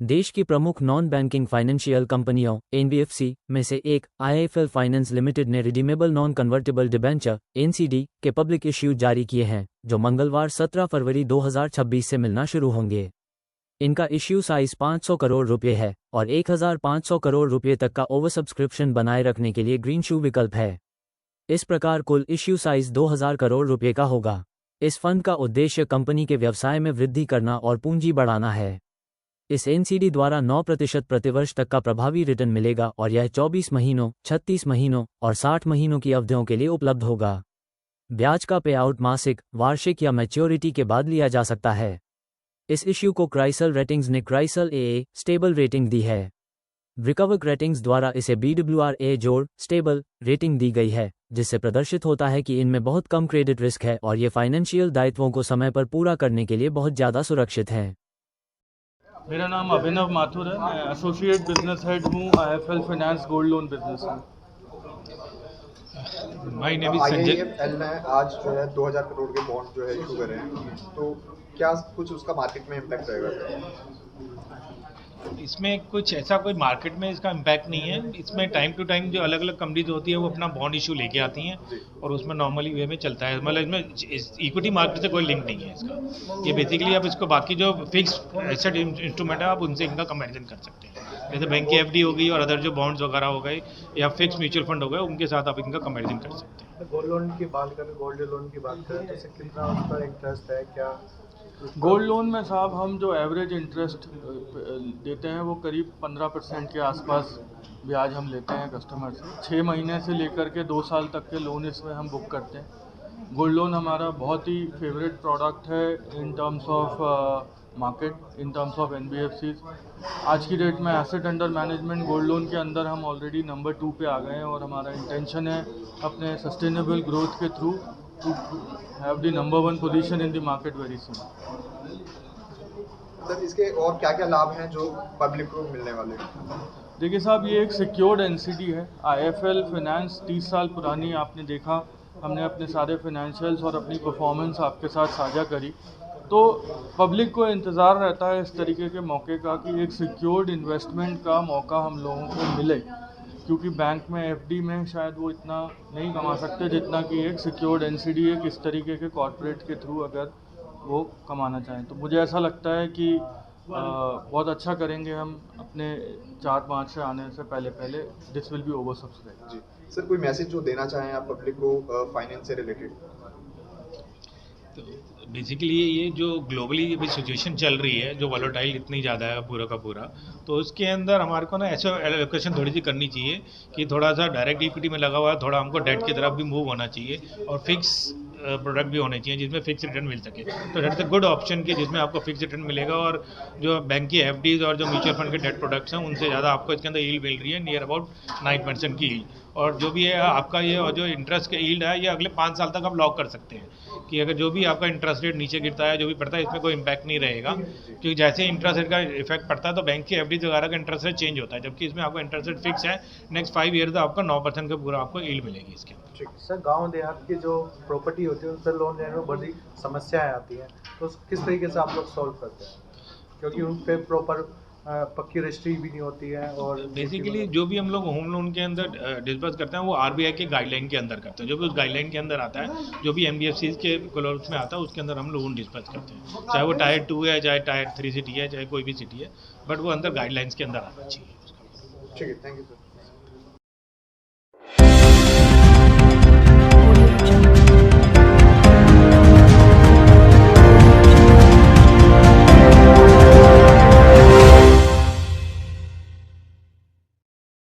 देश की प्रमुख नॉन बैंकिंग फाइनेंशियल कंपनियों एनबीएफसी में से एक आईआईएफएल फाइनेंस लिमिटेड ने redeemable non convertible debenture NCD के पब्लिक इश्यू जारी किए हैं, जो मंगलवार 17 फरवरी 2026 से मिलना शुरू होंगे। इनका इश्यू साइज 500 करोड़ रुपये है और 1500 करोड़ रुपये तक का ओवर सब्सक्रिप्शन बनाए रखने के लिए ग्रीन शू विकल्प है। इस प्रकार कुल इश्यू साइज 2000 करोड़ रुपये का होगा। इस फंड का उद्देश्य कंपनी के व्यवसाय में वृद्धि करना और पूंजी बढ़ाना है। इस एनसीडी द्वारा 9% प्रतिवर्ष तक का प्रभावी रिटर्न मिलेगा और यह 24 महीनों, 36 महीनों और 60 महीनों की अवधियों के लिए उपलब्ध होगा। ब्याज का पेआउट मासिक, वार्षिक या मैच्योरिटी के बाद लिया जा सकता है। इस इश्यू को क्राइसल रेटिंग्स ने क्राइसल AA स्टेबल रेटिंग दी है। ब्रिकवर्क रेटिंग्स द्वारा इसे BWRA जोड़ स्टेबल रेटिंग दी गई है, जिससे प्रदर्शित होता है कि इनमें बहुत कम क्रेडिट रिस्क है और ये फाइनेंशियल दायित्वों को समय पर पूरा करने के लिए बहुत ज़्यादा सुरक्षित हैं। मेरा नाम अभिनव माथुर है, मैं एसोसिएट बिजनेस हेड हूँ IIFL finance gold loan business में। My name is Sanjay. IIFL ने आज जो है 2000 करोड़ के बॉन्ड जो है इशू करे हैं, तो क्या कुछ उसका मार्केट में इम्पैक्ट रहेगा? इसमें कुछ ऐसा कोई मार्केट में इसका इम्पैक्ट नहीं है। इसमें टाइम टू टाइम जो अलग अलग कंपनीज होती है वो अपना बॉन्ड इशू लेके आती हैं और उसमें नॉर्मली वे में चलता है। मतलब इसमें इक्विटी मार्केट से कोई लिंक नहीं है इसका। ये बेसिकली आप इसको बाकी जो फिक्स एसेट इंस्ट्रूमेंट है आप उनसे इनका कंपैरिजन कर सकते हैं। जैसे बैंक की एफडी हो गई और अदर जो बॉन्ड्स वगैरह हो गए या फिक्स म्यूचुअल फंड हो गए, उनके साथ आप इनका कंपैरिजन कर सकते हैं। गोल्ड लोन की बात करें, गोल्ड लोन की बात करें तो कितना उसका इंटरेस्ट है क्या? गोल्ड लोन में साहब हम जो एवरेज इंटरेस्ट देते हैं वो करीब 15% के आसपास ब्याज हम लेते हैं कस्टमर से। 6 महीने से लेकर के 2 साल तक के लोन इसमें हम बुक करते हैं। गोल्ड लोन हमारा बहुत ही फेवरेट प्रोडक्ट है in terms of market, in terms of NBFCs. आज की डेट में asset under management gold loan के अंदर हम ऑलरेडी नंबर 2 पे आ गए हैं और हमारा इंटेंशन है अपने सस्टेनेबल ग्रोथ के through to have the number 1 position in the market very soon. Sir, इसके और क्या-क्या लाभ हैं जो पब्लिक को मिलने वाले हैं? देखिए साहब, ये एक सिक्योर्ड एनसीडी है। आईआईएफएल फाइनेंस 30 साल पुरानी, आपने देखा हमने अपने सारे फाइनेंशियल्स और अपनी परफॉर्मेंस आपके साथ साझा करी। तो पब्लिक को इंतज़ार रहता है इस तरीके के मौके का कि एक सिक्योर्ड इन्वेस्टमेंट का मौका हम लोगों को मिले, क्योंकि बैंक में एफडी में शायद वो इतना नहीं कमा सकते जितना कि एक सिक्योर्ड एनसीडी एक इस तरीके के कॉर्पोरेट के थ्रू अगर वो कमाना चाहें। तो मुझे ऐसा लगता है कि बहुत अच्छा करेंगे हम अपने 4-5 से आने से पहले this will be over subscribe. जी सर, कोई मैसेज जो देना चाहें आप पब्लिक को फाइनेंस से रिलेटेड? तो बेसिकली ये जो ग्लोबली अभी सिचुएशन चल रही है, जो वॉलेटाइल इतनी ज़्यादा है पूरा का पूरा, तो उसके अंदर हमारे को ना ऐसे एलोकेशन थोड़ी सी करनी चाहिए कि थोड़ा सा डायरेक्ट इक्विटी में लगा हुआ है, थोड़ा हमको डेट की तरफ भी मूव होना चाहिए और फिक्स प्रोडक्ट भी होने चाहिए जिसमें फिक्स रिटर्न मिल सके। तो डेट अ गुड ऑप्शन की जिसमें आपको फिक्स रिटर्न मिलेगा और जो बैंक की एफडीज और जो म्यूचुअल फंड के डेट प्रोडक्ट्स हैं उनसे ज़्यादा आपको इसके अंदर यील्ड मिल रही है, नियर अबाउट 9% की यील्ड। और जो भी है आपका ये और जो इंटरेस्ट का यील्ड है ये अगले 5 साल तक आप लॉक कर सकते हैं कि अगर जो भी आपका इंटरेस्ट रेट नीचे गिरता है, जो भी पड़ता है, इसमें कोई इम्पैक्ट नहीं रहेगा, क्योंकि जैसे ही इंटरेस्ट रेट का इफेक्ट पड़ता है तो बैंक की एफडी वगैरह का इंटरेस्ट रेट चेंज होता है, जबकि इसमें आपका इंटरेस्ट रेट फिक्स है। नेक्स्ट 5 ईयर तक आपका 9% का पूरा आपको यील्ड मिलेगी इसके अंदर। सर, गाँव देहात की जो प्रॉपर्टी होती है उन पर लोन लेने में बड़ी समस्याएं आती हैं, तो किस तरीके से आप लोग सॉल्व करते हैं? क्योंकि उन पर प्रॉपर पक्की रजिस्ट्री भी नहीं होती है और बेसिकली जो भी हम लोग होम लोन के अंदर डिस्बर्स करते हैं वो आरबीआई के गाइडलाइन के अंदर करते हैं। जो भी उस गाइडलाइन के अंदर आता है, जो भी एनबीएफसी के क्लोज में आता है, उसके अंदर हम लोन डिस्बर्स करते हैं, चाहे वो टायर 2 है, चाहे टायर 3 सिटी है, चाहे कोई भी सिटी है, बट वो अंदर गाइडलाइंस के अंदर आना चाहिए। ठीक है, थैंक यू सर।